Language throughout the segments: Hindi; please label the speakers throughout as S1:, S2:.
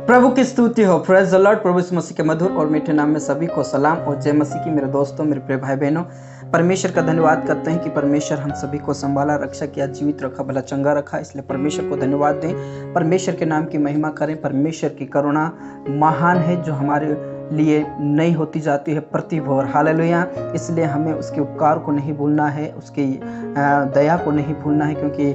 S1: प्रभु की स्तुति हो। Praise the Lord. प्रभु यीशु मसीह के मधुर और मीठे नाम में सभी को सलाम और जय मसीह की। मेरे दोस्तों, मेरे प्रिय भाई बहनों, परमेश्वर का धन्यवाद करते हैं कि परमेश्वर हम सभी को संभाला, रक्षा किया, जीवित रखा, भला चंगा रखा। इसलिए परमेश्वर को धन्यवाद दें, परमेश्वर के नाम की महिमा करें। परमेश्वर की करुणा महान है जो हमारे लिए नई होती जाती है प्रति भोर। हालेलुया। इसलिए हमें उसके उपकार को नहीं भूलना है, उसकी दया को नहीं भूलना है, क्योंकि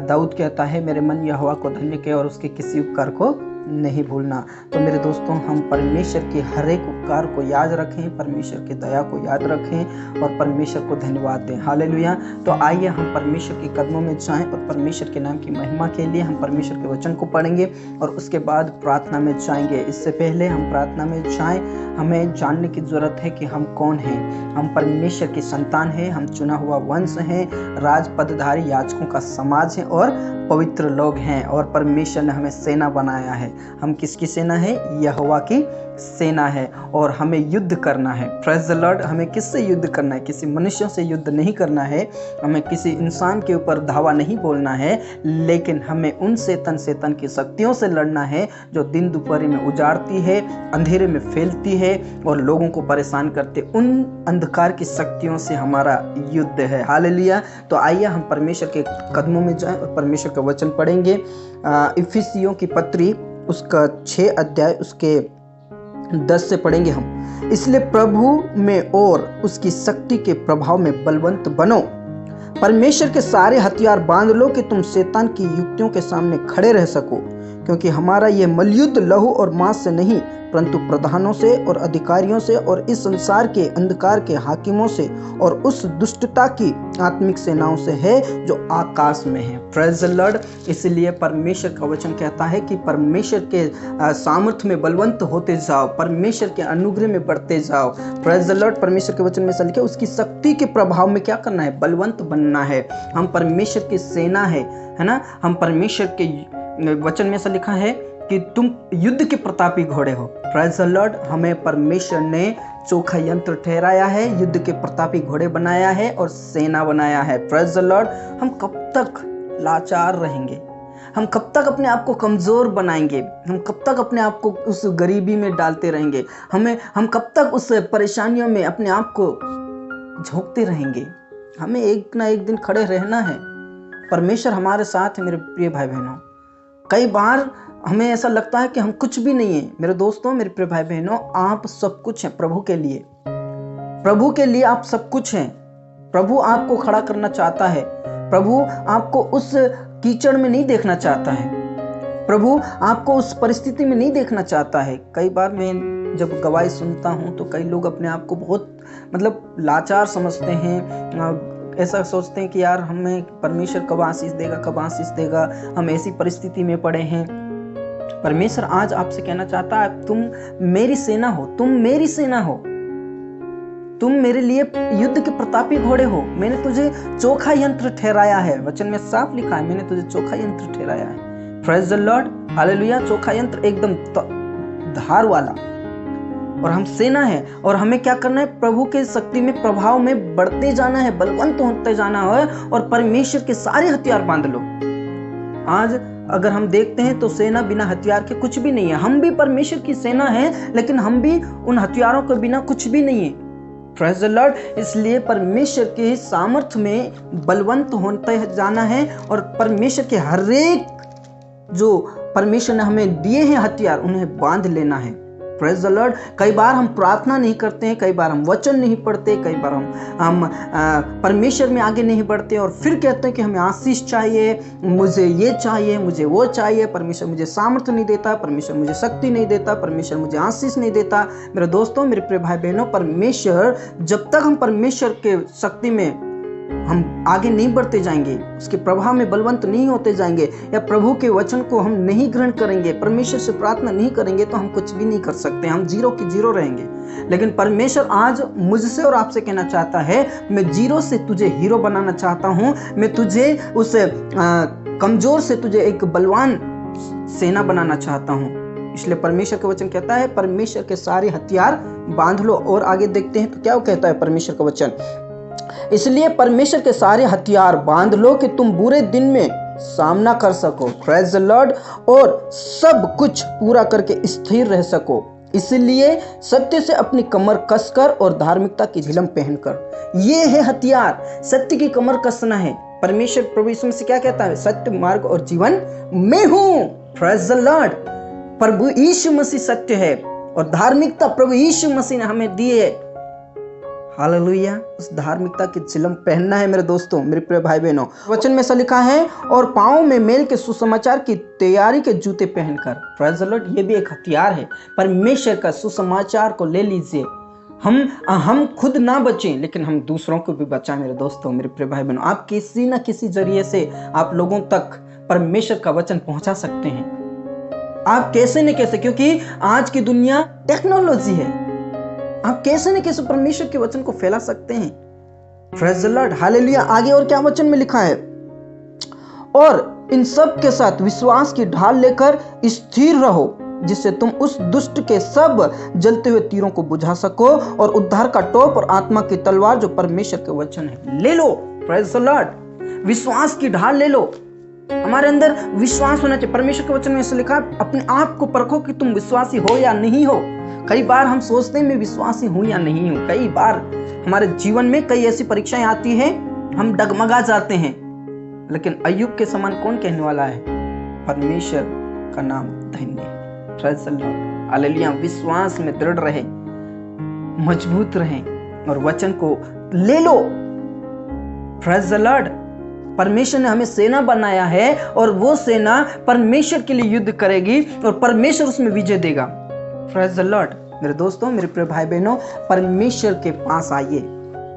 S1: दाऊद कहता है, मेरे मन यहोवा को धन्य के और उसके किसी उपकार को नहीं भूलना। तो मेरे दोस्तों, हम परमेश्वर के हर एक उपकार को याद रखें, परमेश्वर की दया को याद रखें और परमेश्वर को धन्यवाद दें। हालेलुया। तो आइए हम परमेश्वर के कदमों में जाएं और परमेश्वर के नाम की महिमा के लिए हम परमेश्वर के वचन को पढ़ेंगे और उसके बाद प्रार्थना में जाएंगे। इससे पहले हम प्रार्थना में जाएं, हमें जानने की जरूरत है कि हम कौन हैं। हम परमेश्वर की संतान हैं, हम चुना हुआ वंश हैं, राज पदधारी याजकों का समाज है और पवित्र लोग हैं। और परमेश्वर ने हमें सेना बनाया है। हम किसकी सेना है? यहोवा की सेना है और हमें युद्ध करना है। Praise the Lord. हमें किससे युद्ध करना है? किसी मनुष्यों से युद्ध नहीं करना है, हमें किसी इंसान के ऊपर धावा नहीं बोलना है, लेकिन हमें उन शैतान की शक्तियों से लड़ना है जो दिन दोपहर में उजाड़ती है, अंधेरे में फैलती है और लोगों को परेशान करते। उन अंधकार की शक्तियों से हमारा युद्ध है। हालेलुया। तो आइए हम परमेश्वर के कदमों में जाएं और परमेश्वर का वचन पढ़ेंगे। इफिसियों की पत्री उसका 6 अध्याय उसके 10 से पढ़ेंगे हम। इसलिए प्रभु में और उसकी शक्ति के प्रभाव में बलवंत बनो, परमेश्वर के सारे हथियार बांध लो कि तुम शैतान की युक्तियों के सामने खड़े रह सको, क्योंकि हमारा यह मलयुद्ध लहू और मांस से नहीं परंतु प्रधानों से और अधिकारियों से और इस संसार के अंधकार के हाकिमों से और उस दुष्टता की आत्मिक सेनाओं से है जो आकाश में है। Praise the Lord. इसलिए परमेश्वर का वचन कहता है कि परमेश्वर के सामर्थ्य में बलवंत होते जाओ, परमेश्वर के अनुग्रह में बढ़ते जाओ। Praise the Lord. परमेश्वर के वचन में ऐसा लिखा है, उसकी शक्ति के प्रभाव में क्या करना है? बलवंत बनना है। हम परमेश्वर की सेना है ना। हम परमेश्वर के वचन में ऐसा लिखा है कि तुम युद्ध के प्रतापी घोड़े हो। Praise the Lord. हमें परमेश्वर ने चोखा यंत्र ठहराया है, युद्ध के प्रतापी घोड़े बनाया है और सेना बनाया है। Praise the Lord. हम कब तक लाचार रहेंगे? हम कब तक अपने आप को कमजोर बनाएंगे? हम कब तक अपने आप को उस गरीबी में डालते रहेंगे? हम कब तक उस परेशानियों में अपने आप को झोंकते रहेंगे? हमें एक ना एक दिन खड़े रहना है। परमेश्वर हमारे साथ है। मेरे प्रिय भाई बहनों, कई बार हमें ऐसा लगता है कि हम कुछ भी नहीं है। मेरे दोस्तों, मेरे प्रिय भाई बहनों, आप सब कुछ हैं प्रभु के लिए। प्रभु के लिए आप सब कुछ हैं। प्रभु आपको खड़ा करना चाहता है। प्रभु आपको उस कीचड़ में नहीं देखना चाहता है। प्रभु आपको उस परिस्थिति में नहीं देखना चाहता है। कई बार मैं जब गवाही सुनता हूं तो कई लोग अपने आप को बहुत लाचार समझते हैं। ऐसा सोचते हैं कि यार हमें परमेश्वर कब आशीष देगा, कब आशीष देगा, हम ऐसी परिस्थिति में पड़े हैं। परमेश्वर आज आपसे कहना चाहता है, तुम मेरी सेना हो, तुम मेरी सेना हो, तुम मेरे लिए युद्ध के प्रतापी घोड़े हो। मैंने तुझे चोखा यंत्र ठहराया है। वचन में साफ लिखा है, मैंने तुझे चोखा यंत्र ठहराया है। Praise the Lord. हालेलुया। चोखा यंत्र एकदम धार वाला। और हम सेना है और हमें क्या करना है? प्रभु के शक्ति में प्रभाव में बढ़ते जाना है, बलवंत होते जाना है और परमेश्वर के सारे हथियार बांध लो। आज अगर हम देखते हैं तो सेना बिना हथियार के कुछ भी नहीं है। हम भी परमेश्वर की सेना है, लेकिन हम भी उन हथियारों के बिना कुछ भी नहीं है। Praise the Lord. इसलिए परमेश्वर के सामर्थ्य में बलवंत होते जाना है और परमेश्वर के हर एक जो परमेश्वर ने हमें दिए हैं हथियार, उन्हें बांध लेना है। Praise the Lord. कई बार हम प्रार्थना नहीं करते हैं, कई बार हम वचन नहीं पढ़ते, कई बार हम परमेश्वर में आगे नहीं बढ़ते और फिर कहते हैं कि हमें आशीष चाहिए, मुझे ये चाहिए, मुझे वो चाहिए। परमेश्वर मुझे सामर्थ्य नहीं देता, परमेश्वर मुझे शक्ति नहीं देता, परमेश्वर मुझे आशीष नहीं देता। मेरे दोस्तों, मेरे प्रिय भाई बहनों, परमेश्वर, जब तक हम परमेश्वर के शक्ति में हम आगे नहीं बढ़ते जाएंगे, उसके प्रभाव में बलवंत नहीं होते जाएंगे या प्रभु के वचन को हम नहीं ग्रहण करेंगे, परमेश्वर से प्रार्थना नहीं करेंगे, तो हम कुछ भी नहीं कर सकते। हम जीरो की जीरो रहेंगे। लेकिन परमेश्वर आज मुझसे और आपसे कहना चाहता है, मैं जीरो से तुझे हीरो बनाना चाहता हूं। मैं तुझे उस कमजोर से तुझे एक बलवान सेना बनाना चाहता हूं। इसलिए परमेश्वर का वचन कहता है, परमेश्वर के सारे हथियार बांध लो। और आगे देखते हैं तो क्या कहता है परमेश्वर का वचन। इसलिए परमेश्वर के सारे हथियार बांध लो कि तुम बुरे दिन में सामना कर सको, प्रेज द लॉर्ड, और सब कुछ पूरा करके स्थिर रह सको। इसलिए सत्य से अपनी कमर कसकर और धार्मिकता की झिलम पहनकर, ये है हथियार। सत्य की कमर कसना है। परमेश्वर प्रभु यीशु मसीह क्या कहता है? सत्य, मार्ग और जीवन मैं हूं। Praise the Lord. प्रभु यीशु मसीह सत्य है और धार्मिकता प्रभु यीशु मसीह ने हमें दी है। हालेलुया। उस धार्मिकता की चिलम पहनना है मेरे दोस्तों, मेरे प्रिय भाई बहनों। वचन में ऐसा लिखा है, और पांव में मेल के सुसमाचार की तैयारी के जूते पहनकर। Praise the Lord. ये भी एक हथियार है। परमेश्वर का सुसमाचार को ले लीजिए। हम खुद ना बचें, लेकिन हम दूसरों को भी बचाएं मेरे दोस्तों, मेरे प्रिय भाई बहनों। आप किसी न किसी जरिए से आप लोगों तक परमेश्वर का वचन पहुंचा सकते हैं। आप कैसे न कैसे, क्योंकि आज की दुनिया टेक्नोलॉजी है, आप कैसे न कैसे परमेश्वर के वचन को फैला सकते हैं। Praise the Lord. हालेलुया। आगे और क्या वचन में लिखा है? और इन सब के साथ विश्वास की ढाल लेकर स्थिर रहो, जिससे तुम उस दुष्ट के सब जलते हुए तीरों को बुझा सको, और उद्धार का टोप और आत्मा की तलवार जो परमेश्वर के वचन है ले लो। Praise the Lord. विश्वास की ढाल ले लो। हमारे अंदर विश्वास होना चाहिए। परमेश्वर के वचन में ऐसा लिखा है, अपने आप को परखो कि तुम विश्वासी हो या नहीं हो। कई बार हम सोचते हैं मैं विश्वासी हूं या नहीं हूं। कई बार हमारे जीवन में कई ऐसी परीक्षाएं आती हैं, हम डगमगा जाते हैं, लेकिन अय्यूब के समान कौन कहने वाला है? परमेश्वर का नाम धन्य है। Praise the Lord. हालेलुया। विश्वास में दृढ़ रहे, मजबूत रहें और वचन को ले लो। Praise the Lord. परमेश्वर ने हमें सेना बनाया है और वो सेना परमेश्वर के लिए युद्ध करेगी और परमेश्वर उसमें विजय देगा। Praise the Lord. मेरे दोस्तों, मेरे प्रिय भाई बहनों, परमेश्वर के पास आइए,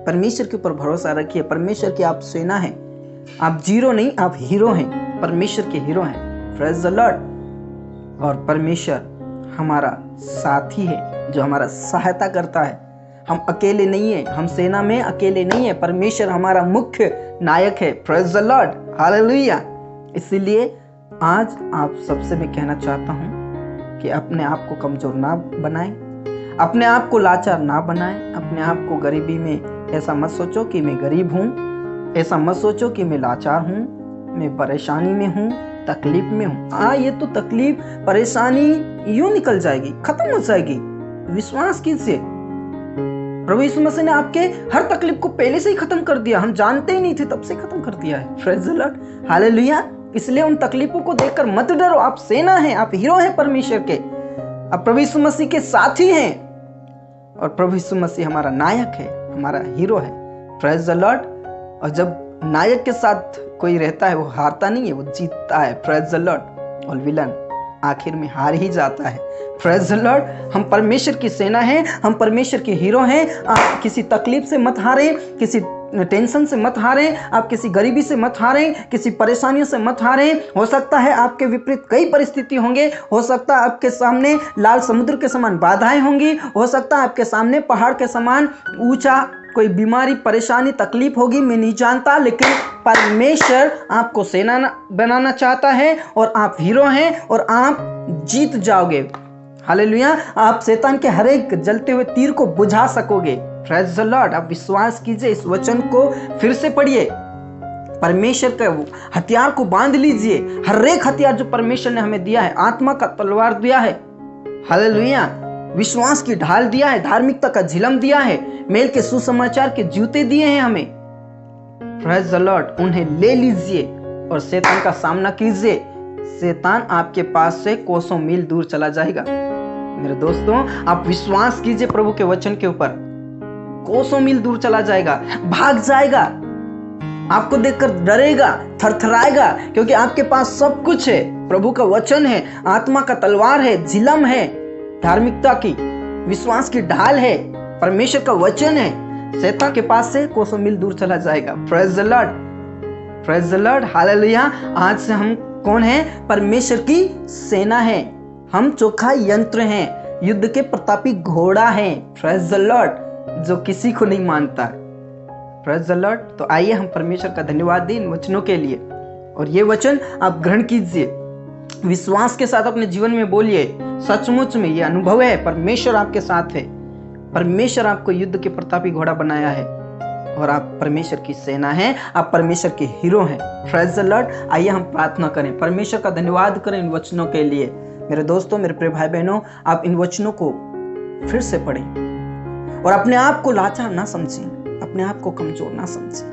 S1: परमेश्वर के ऊपर भरोसा रखिए। परमेश्वर की आप सेना है। आप जीरो नहीं, आप हीरो हैं, परमेश्वर के हीरो हैं। Praise the Lord. और परमेश्वर हमारा साथी है जो हमारा सहायता करता है। हम अकेले नहीं है, हम सेना में अकेले नहीं है। परमेश्वर हमारा मुख्य नायक है। Praise the Lord. हालेलुया। इसीलिए आज आप सबसे मैं कहना चाहता हूं कि अपने आप को कमजोर ना बनाएं, अपने आप को लाचार ना बनाएं, अपने आप को गरीबी में ऐसा मत सोचो कि मैं गरीब हूं, ऐसा मत सोचो कि मैं लाचार हूं, मैं परेशानी में हूं, तकलीफ में हूं। ये तो तकलीफ, परेशानी यूं निकल जाएगी, खत्म हो जाएगी। विश्वास कीजिए, प्रभु यीशु मसीह ने आपके हर तकलीफ को पहले से ही खत्म कर दिया। हम जानते ही नहीं थे, तब से खत्म कर दिया है। Praise the Lord. हालेलुया। इसलिए उन तकलीफों को देखकर मत डरो। आप सेना हैं, आप हीरो हैं परमेश्वर के, आप प्रभु यीशु मसीह के साथी हैं और प्रभु यीशु मसीह हमारा नायक है, हमारा हीरो है। Praise the Lord. और जब नायक के साथ कोई रहता है वो हारता नहीं है, वो जीतता है। Praise the Lord. और विलन आखिर में हार ही जाता है। Praise the Lord. हम परमेश्वर की सेना हैं, हम परमेश्वर के हीरो हैं। आप किसी तकलीफ से मत हारें, किसी टेंशन से मत हारें, आप किसी गरीबी से मत हारें, किसी परेशानियों से मत हारें। हो सकता है आपके विपरीत कई परिस्थिति होंगे, हो सकता है आपके सामने लाल समुद्र के समान बाधाएं होंगी, हो सकता है आपके सामने पहाड़ के समान ऊंचा कोई बीमारी, परेशानी, तकलीफ होगी, मैं नहीं जानता, लेकिन परमेश्वर आपको सेना बनाना चाहता है और आप हीरो हैं और आप जीत जाओगे। हालेलुया। आप शैतान के हर एक जलते हुए तीर को बुझा सकोगे। Praise the Lord. आप विश्वास कीजिए, इस वचन को फिर से पढ़िए, परमेश्वर का हथियार को बांध लीजिए। हर एक हथियार जो परमेश्वर ने हमें दिया है, आत्मा का तलवार दिया है, हालेलुया, विश्वास की ढाल दिया है, धार्मिकता का झिलम दिया है, मेल के सुसमाचार के जूते दिए हैं हमें। Praise the Lord. उन्हें ले लीजिए और शैतान का सामना कीजिए। शैतान आपके पास से कोसों मील दूर चला जाएगा। मेरे दोस्तों, आप विश्वास कीजिए प्रभु के वचन के ऊपर, कोसों मील दूर चला जाएगा, भाग जाएगा, आपको देखकर डरेगा, थरथराएगा, क्योंकि आपके पास सब कुछ है। प्रभु का वचन है, आत्मा का तलवार है, झिलम है, धार्मिकता की, विश्वास की ढाल है, परमेश्वर का वचन है। शैतान के पास से कोसों मील दूर चला जाएगा। Praise the Lord. Praise the Lord. Hallelujah. आज से हम कौन है? परमेश्वर की सेना है। हम चोखा यंत्र हैं, युद्ध के प्रतापी घोड़ा हैं। Praise the Lord. जो किसी को नहीं मानता। Praise the Lord. तो आइए हम परमेश्वर का धन्यवाद दें इन वचनों के लिए, और ये वचन आप ग्रहण कीजिए, विश्वास के साथ अपने जीवन में बोलिए, सचमुच में ये अनुभव है, परमेश्वर आपके साथ है, परमेश्वर आपको युद्ध के प्रतापी घोड़ा बनाया है और आप परमेश्वर की सेना हैं, आप परमेश्वर के हीरो हैं। Praise the Lord. आइए हम प्रार्थना करें, परमेश्वर का धन्यवाद करें इन वचनों के लिए। मेरे दोस्तों, मेरे प्रिय भाई बहनों, आप इन वचनों को फिर से पढ़ें और अपने आप को लाचार ना समझें, अपने आप को कमजोर ना समझें,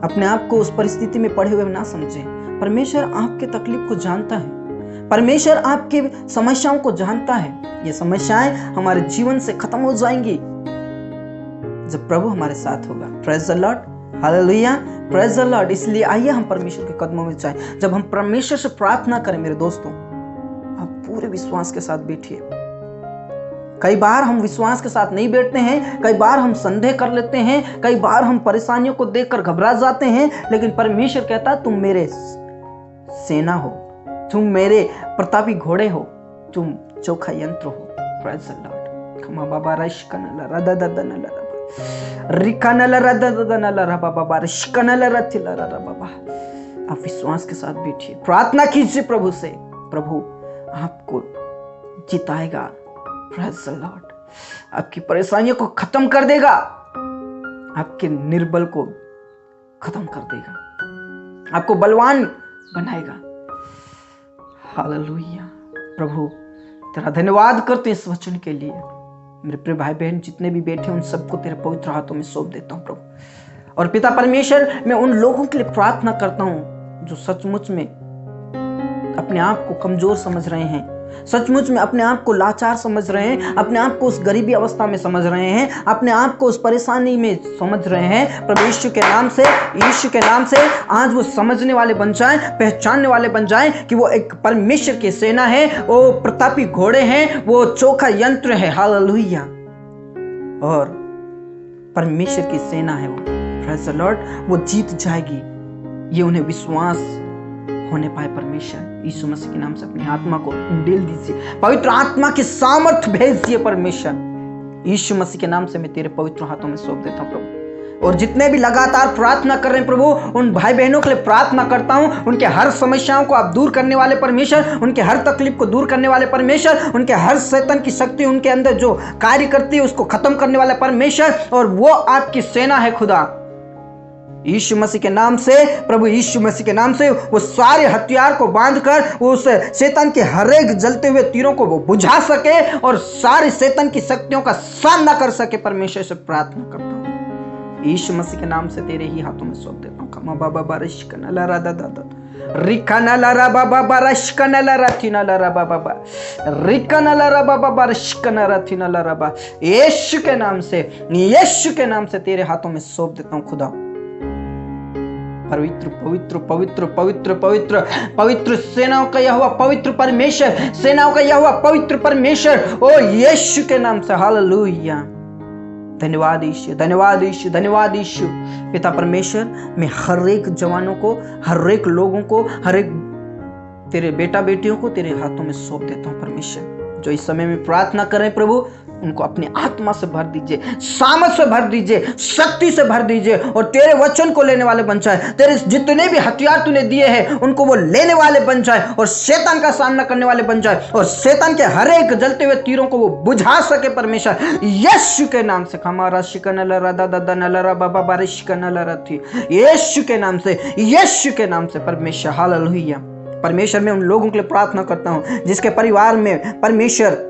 S1: अपने आप को उस परिस्थिति में पड़े हुए ना समझें। परमेश्वर आपके तकलीफ को जानता है, परमेश्वर आपके समस्याओं को जानता है। ये समस्याएं हमारे जीवन से खत्म हो जाएंगी जब प्रभु हमारे साथ होगा। Praise the Lord, hallelujah, praise the Lord. इसलिए आइए हम परमेश्वर के कदमों में जाएं। जब हम परमेश्वर से प्रार्थना करें मेरे दोस्तों, आप पूरे विश्वास के साथ बैठिए। कई बार हम विश्वास के साथ नहीं बैठते हैं, कई बार हम संदेह कर लेते हैं, कई बार हम परेशानियों को देखकर घबरा जाते हैं, लेकिन परमेश्वर कहता है तुम मेरे सेना हो, तुम मेरे प्रतापी घोड़े हो, तुम चोखा यंत्र हो। Praise the Lord. खमा बाबा रशकनला रदददनला रिकनला रदददनला रबाबा रशकनला रतिला रबाबा। आप विश्वास के साथ बैठिए, प्रार्थना कीजिए प्रभु से। प्रभु आपको जिताएगा। Praise the Lord. आपकी परेशानियों को खत्म कर देगा, आपके निर्बल को खत्म कर देगा, आपको बलवान बनाएगा। हालेलुया। प्रभु तेरा धन्यवाद करते हैं इस वचन के लिए। मेरे प्रिय भाई बहन जितने भी बैठे उन सबको तेरे पवित्र हाथों में सौंप देता हूं प्रभु। और पिता परमेश्वर, मैं उन लोगों के लिए प्रार्थना करता हूं जो सचमुच में अपने आप को कमजोर समझ रहे हैं, सचमुच में अपने आप को लाचार समझ रहे हैं, अपने आप को उस गरीबी अवस्था में समझ रहे हैं, अपने आप को उस परेशानी में समझ रहे हैं। प्रभु यीशु के नाम से, यीशु के नाम से आज वो समझने वाले बन जाएं, पहचानने वाले बन जाएं कि वो एक परमेश्वर की सेना है, वो प्रतापी घोड़े हैं, वो चोखा यंत्र है। हालेलुया। और परमेश्वर की सेना है वो। Praise the Lord. वो जीत जाएगी, ये उन्हें विश्वास होने पाए। परमेश्वर यीशु मसीह के नाम से अपनी आत्मा को उंडेल दीजिए, पवित्र आत्मा की सामर्थ भेज दिए। परमेश्वर यीशु मसीह के नाम से मैं तेरे पवित्र हाथों में सौंप देता हूं प्रभु। और जितने भी लगातार प्रार्थना कर रहे हैं प्रभु, उन भाई बहनों के लिए प्रार्थना करता हूं, उनके हर समस्याओं को आप दूर करने वाले परमेश्वर, उनके हर तकलीफ को दूर करने वाले परमेश्वर, उनके हर शैतान की शक्ति उनके अंदर जो कार्य करती है उसको खत्म करने वाला परमेश्वर। और वो आपकी सेना है खुदा। यीशु मसीह के नाम से, प्रभु यीशु मसीह के नाम से वो सारे हथियार को बांधकर उस शैतान के हर एक जलते हुए तीरों को वो बुझा सके और सारे शैतान की शक्तियों का सामना कर सके। परमेश्वर से प्रार्थना करता हूँ, यीशु मसीह के नाम से तेरे ही हाथों में सौंप देता हूँ। खमा बाबा बारिश कनला रादा दादा रिकनला रा बाबा बारिश कनला राथिनला रा बाबा रिकनला रा बाबा बारिश कनला राथिनला रा बा। यीशु के नाम से, यीशु के नाम से तेरे हाथों में सौंप देता हूँ खुदा। पवित्र पवित्र पवित्र पवित्र पवित्र पवित्र सेनाओं का यहोवा, पवित्र परमेश्वर, सेनाओं का यहोवा, पवित्र परमेश्वर, ओ यीशु के नाम से। हालेलुया। धन्यवाद यीशु, धन्यवाद यीशु, धन्यवाद यीशु। पिता परमेश्वर, मैं हर एक जवानों को, हर एक लोगों को, हर एक तेरे बेटा बेटियों को तेरे हाथों में सौंप देता हूँ परमेश्वर। जो इस समय में प्रार्थना करें प्रभु, उनको अपनी आत्मा से भर दीजिए, सामर्थ से भर दीजिए, शक्ति से भर दीजिए और तेरे वचन को लेने वाले बन जाए। तेरे जितने भी हथियार तूने दिए हैं उनको वो लेने वाले बन जाए और शैतान का सामना करने वाले बन जाए और शैतान के हर एक जलते हुए तीरों को वो बुझा सके परमेश्वर, यीशु के नाम से। हमारा शिकनला रादा दादा नलरा बाबा बारिश कनला रथी, यीशु के नाम से, यीशु के नाम से परमेश्वर। हालेलुया। परमेश्वर, मैं उन लोगों के लिए प्रार्थना करता हूं जिसके परिवार में परमेश्वर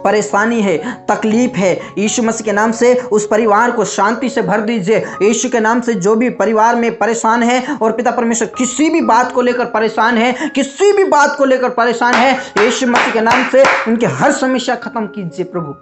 S1: परेशानी है, तकलीफ है, यीशु मसीह के नाम से उस परिवार को शांति से भर दीजिए। यीशु के नाम से जो भी परिवार में परेशान है और पिता परमेश्वर किसी भी बात को लेकर परेशान है, किसी भी बात को लेकर परेशान है, यीशु मसीह के नाम से उनकी हर समस्या खत्म कीजिए प्रभु,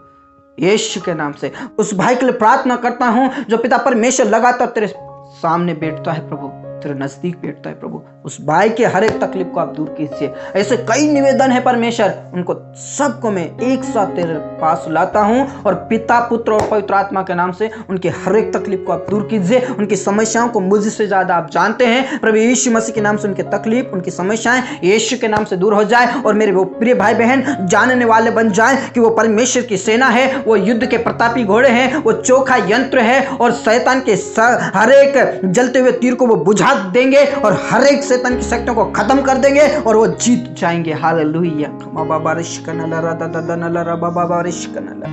S1: यीशु के नाम से। उस भाई के लिए प्रार्थना करता हूं जो पिता परमेश्वर लगातार तेरे सामने बैठता है प्रभु, तेरे नजदीक बैठता है प्रभु, उस भाई के हर एक तकलीफ को आप दूर कीजिए। ऐसे कई निवेदन है परमेश्वर, उनको सबको मैं एक साथ तेरे पास लाता हूं और पिता, पुत्र और पवित्र आत्मा के नाम से उनके हर एक तकलीफ को आप दूर कीजिए। उनकी समस्याओं को मुझसे ज्यादा आप जानते हैं प्रभु, यीशु मसीह के नाम से उनकी तकलीफ, उनकी समस्याएं यीशु के नाम से दूर हो जाए और मेरे वो प्रिय भाई बहन जानने वाले बन जाए कि वो परमेश्वर की सेना है, वो युद्ध के प्रतापी घोड़े हैं, वो चोखा यंत्र है और शैतान के हर एक जलते हुए तीर को वो बुझा देंगे और हर एक शैतान की शक्तियों को खत्म कर देंगे और वो जीत जाएंगे। हालेलुया। बाबा बारिश कनला रा दादा नला रा बाबा बारिश कनला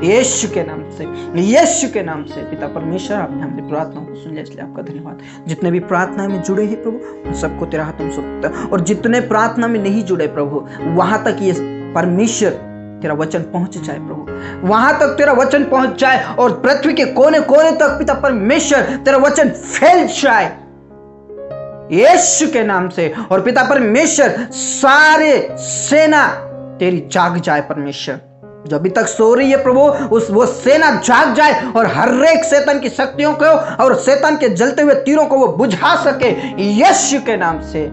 S1: यीशु के नाम से, यीशु के नाम से। पिता परमेश्वर, आपने हमारी प्रार्थनाओं को सुन लिया, इसलिए आपका धन्यवाद। जितने भी प्रार्थना में जुड़े हैं प्रभु, उन सबको तेरा हाथ में सौंपता है, और जितने प्रार्थना में नहीं जुड़े प्रभु, वहां तक ये परमेश्वर तेरा वचन पहुंच जाए प्रभु, वहां तक तेरा वचन पहुंच जाए, और पृथ्वी के कोने कोने तक पिता परमेश्वर तेरा वचन फैल जाए यीशु के नाम से। और पिता परमेश्वर, सारे सेना तेरी जाग जाए परमेश्वर, जो अभी तक सो रही है प्रभु, वो सेना जाग जाए, और हर एक शैतान की शक्तियों को और शैतान के जलते हुए तीरों को वो बुझा सके यीशु के नाम से।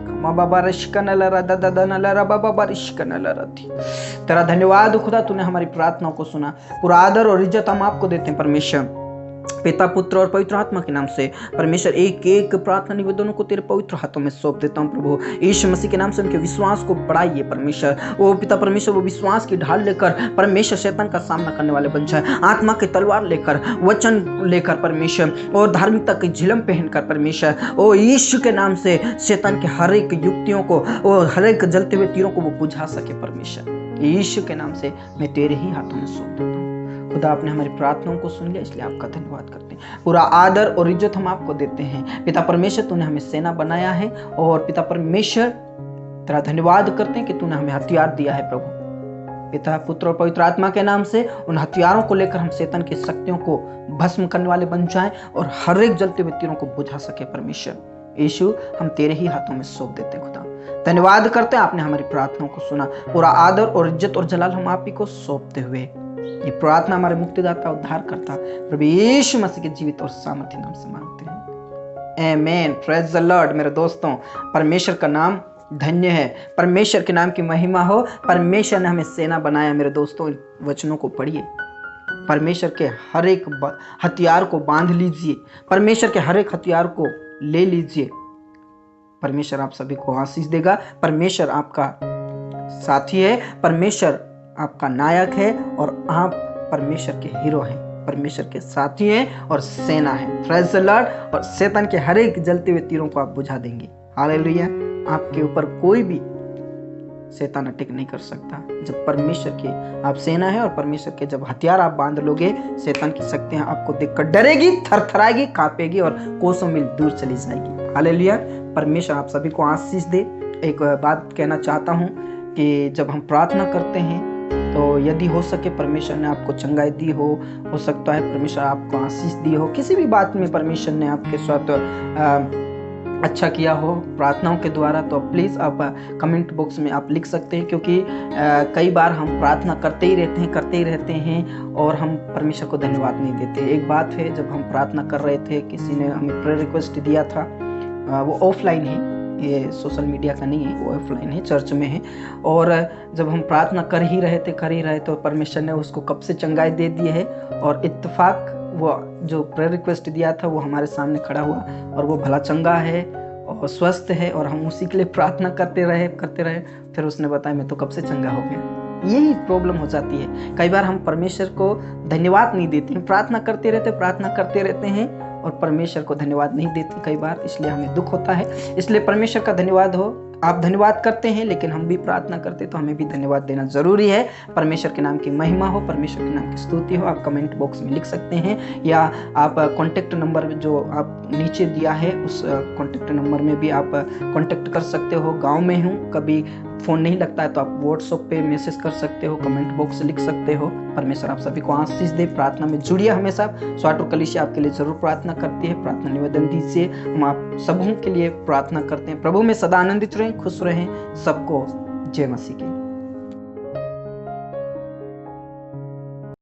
S1: तेरा धन्यवाद खुदा, तूने हमारी प्रार्थनाओं को सुना। पूरा आदर और इज्जत हम आपको देते हैं परमेश्वर, पिता, पुत्र और पवित्र आत्मा के नाम से। परमेश्वर, एक एक प्रार्थना निवेदनों को तेरे पवित्र हाथों में सौंप देता हूं प्रभु, यीशु मसीह के नाम से। उनके विश्वास को बढ़ाइए परमेश्वर, वो पिता परमेश्वर वो विश्वास की ढाल लेकर परमेश्वर शैतान का सामना करने वाले बन जाए, आत्मा की तलवार लेकर, वचन लेकर परमेश्वर, और धार्मिकता की झिलम पहनकर परमेश्वर, ओ यीशु के नाम से शैतान के हर एक युक्तियों को, और हर एक जलते हुए तीरों को वो बुझा सके परमेश्वर। यीशु के नाम से मैं तेरे ही हाथों में सौंप देता हूँ खुदा। आपने हमारी प्रार्थनाओं को सुन लिया, इसलिए आपका धन्यवाद करते हैं। पूरा आदर और इज्जत हम आपको देते हैं पिता परमेश्वर। तूने हमें सेना बनाया है, और पिता परमेश्वर तेरा धन्यवाद करते हैं कि तूने हमें हथियार दिया है प्रभु, पिता, पुत्र और पवित्र आत्मा के नाम से। उन हथियारों को लेकर हम शैतान की शक्तियों को भस्म करने वाले बन जाएं, और हर एक जलते हुए तीरों को बुझा सके परमेश्वर। यीशु, हम तेरे ही हाथों में सौंप देते हैं खुदा। धन्यवाद करते हैं, आपने हमारी प्रार्थनाओं को सुना। पूरा आदर और इज्जत और जलाल हम आप ही को सौंपते हुए ये प्रार्थना हमारे मुक्तिदाता, उद्धार करता प्रभु यीशु मसीह के जीवित और सामर्थ्य नाम से मांगते हैं, आमीन। Praise the Lord. मेरे दोस्तों, परमेश्वर का नाम धन्य है, परमेश्वर के नाम की महिमा हो। परमेश्वर ने हमें सेना बनाया। मेरे दोस्तों, वचनों को पढ़िए, परमेश्वर के हर एक हथियार को बांध लीजिए, परमेश्वर के हर एक हथियार को ले लीजिए। परमेश्वर आप सभी को आशीष देगा। परमेश्वर आपका साथी है, परमेश्वर आपका नायक है, और आप परमेश्वर के हीरो हैं, परमेश्वर के साथी हैं और सेना है। Praise the Lord. और शैतान के हर एक जलते हुए तीरों को आप बुझा देंगे। हालेलुया। आपके ऊपर कोई भी शैतान अटैक नहीं कर सकता। जब परमेश्वर की आप सेना है, और परमेश्वर के जब हथियार आप बांध लोगे, शैतान की शक्तियां आपको देखकर डरेगी, थरथराएगी, कांपेगी, और कोसों मील दूर चली जाएगी। हालेलुया। परमेश्वर आप सभी को आशीष दे। एक बात कहना चाहता हूँ कि जब हम प्रार्थना करते हैं, तो यदि हो सके परमेश्वर ने आपको चंगाई दी हो सकता है परमेश्वर आपको आशीष दी हो, किसी भी बात में परमेश्वर ने आपके साथ अच्छा किया हो प्रार्थनाओं के द्वारा, तो प्लीज़ आप कमेंट बॉक्स में आप लिख सकते हैं। क्योंकि कई बार हम प्रार्थना करते ही रहते हैं और हम परमेश्वर को धन्यवाद नहीं देते। एक बात है, जब हम प्रार्थना कर रहे थे, किसी ने हमें प्रेयर रिक्वेस्ट दिया था, वो ऑफलाइन है, ये सोशल मीडिया का नहीं है, वो ऑफलाइन है, चर्च में है। और जब हम प्रार्थना कर ही रहे थे तो परमेश्वर ने उसको कब से चंगाई दे दी है, और इत्तेफाक वो जो प्रेयर रिक्वेस्ट दिया था वो हमारे सामने खड़ा हुआ, और वो भला चंगा है और स्वस्थ है, और हम उसी के लिए प्रार्थना करते रहे। फिर उसने बताया मैं तो कब से चंगा हो गया। यही प्रॉब्लम हो जाती है। कई बार हम परमेश्वर को धन्यवाद नहीं देते हैं, प्रार्थना करते रहते हैं और परमेश्वर को धन्यवाद नहीं देते कई बार, इसलिए हमें दुख होता है। इसलिए परमेश्वर का धन्यवाद हो। आप धन्यवाद करते हैं, लेकिन हम भी प्रार्थना करते, तो हमें भी धन्यवाद देना जरूरी है। परमेश्वर के नाम की महिमा हो, परमेश्वर के नाम की स्तुति हो। आप कमेंट बॉक्स में लिख सकते हैं, या आप कॉन्टेक्ट नंबर जो आप नीचे दिया है उस कॉन्टेक्ट नंबर में भी आप कॉन्टेक्ट कर सकते हो। गाँव में हूँ, कभी फ़ोन नहीं लगता है तो आप व्हाट्सएप पे मैसेज कर सकते हो, कमेंट बॉक्स लिख सकते हो। परमेश्वर आप सभी को आशीष दे। प्रार्थना में जुड़िए हमेशा। स्वाटो कलीसिया आपके लिए जरूर प्रार्थना करती है। प्रार्थना निवेदन दीजिए, हम आप सबों के लिए प्रार्थना करते हैं। प्रभु में सदा आनंदित रहें, खुश रहें। सबको जय मसीह की।